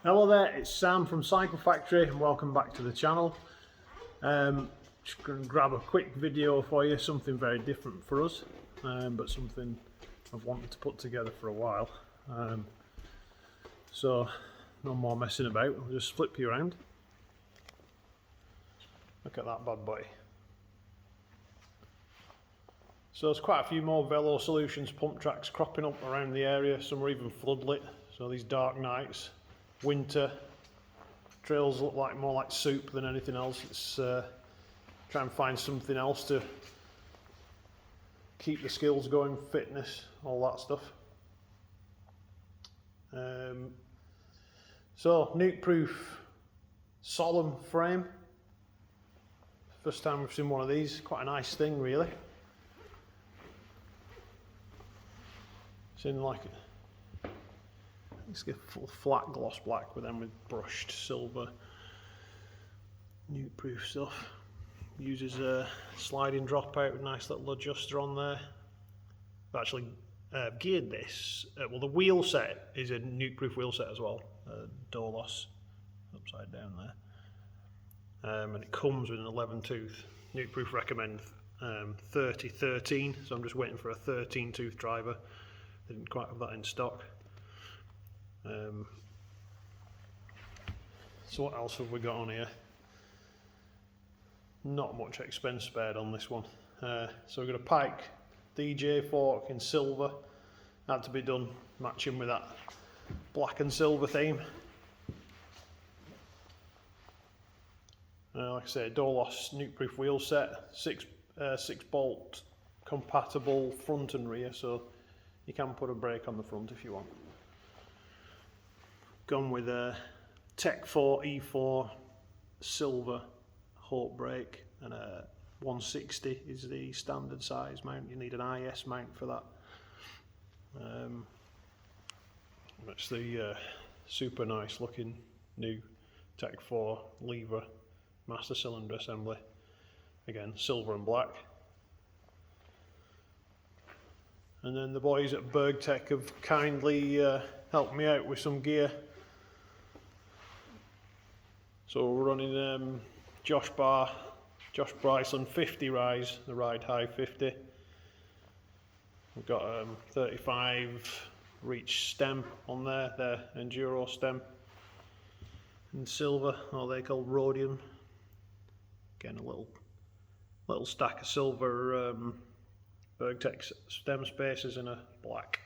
Hello there, it's Sam from Cycle Factory and welcome back to the channel. Just going to grab a quick video for you, something very different for us, but something I've wanted to put together for a while. So no more messing about, I'll just flip you around. Look at that bad boy. So there's quite a few more Velosolutions pump tracks cropping up around the area, some are even floodlit, so these dark nights. Winter trails look like more like soup than anything else. Let's try and find something else to keep the skills going, fitness, all that stuff. So Nukeproof Solum frame. First time we've seen one of these. Quite a nice thing, really. It's in like it's a full flat gloss black with them with brushed silver Nukeproof stuff. Uses a sliding dropout with a nice little adjuster on there. I've actually geared this. Well, the wheel set is a Nukeproof wheel set as well. Dolos, upside down there. And it comes with an 11 tooth. Nukeproof recommend 30-13, so I'm just waiting for a 13 tooth driver. They didn't quite have that in stock. So what else have we got on here? Not much expense spared on this one. So we've got a Pike DJ fork in silver. Had to be done matching with that black and silver theme. Like I say, Dolos Nukeproof wheel set, 6 bolt compatible front and rear, so you can put a brake on the front if you want. Gone with a Tech 4 E4 silver Hope brake, and a 160 is the standard size mount. You need an IS mount for that. That's the super nice looking new Tech 4 lever master cylinder assembly. Again, silver and black. And then the boys at Burgtec have kindly helped me out with some gear. So we're running Josh Bryson 50 rise, the Ride High 50. We've got 35 reach stem on there, their enduro stem in silver, or they call rhodium. Again, a little stack of silver Burgtec stem spacers in a black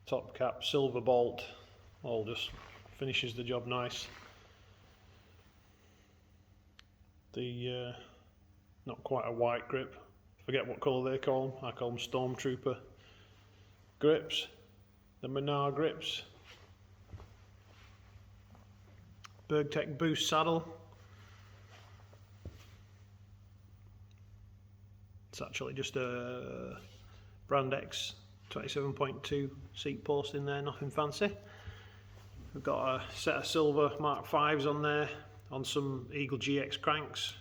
top cap, silver bolt, all just finishes the job nice. The not quite a white grip, forget what colour they call them, I call them Stormtrooper grips, the Menard grips. Burgtec Boost saddle. It's actually just a Brand X 27.2 seat post in there, nothing fancy. We've got a set of silver Mark 5s on there, on some Eagle GX cranks,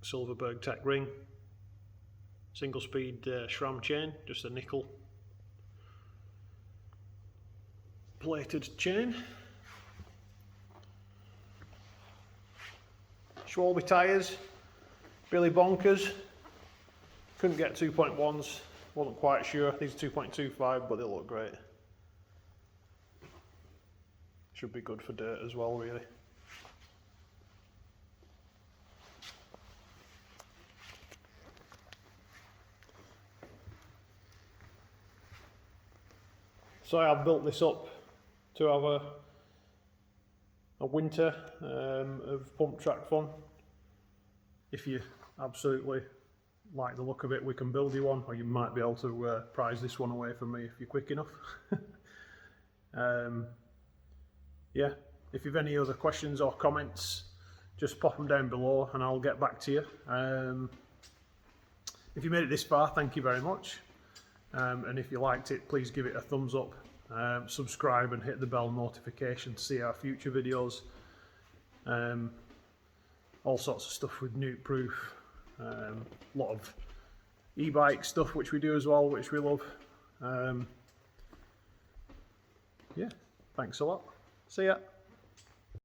silver Burgtec ring, single speed Sram chain, just a nickel plated chain. Schwalbe tyres, Billy Bonkers. Couldn't get 2.1s, wasn't quite sure. These are 2.25, but they look great. Should be good for dirt as well, really. So I've built this up to have a winter of pump track fun. If you absolutely like the look of it, we can build you one, or you might be able to prize this one away from me if you're quick enough. Yeah, if you've any other questions or comments, just pop them down below and I'll get back to you. If you made it this far, thank you very much. And if you liked it, please give it a thumbs up, subscribe and hit the bell notification to see our future videos. All sorts of stuff with Nukeproof, a lot of e-bike stuff which we do as well, which we love. yeah, thanks a lot. See ya.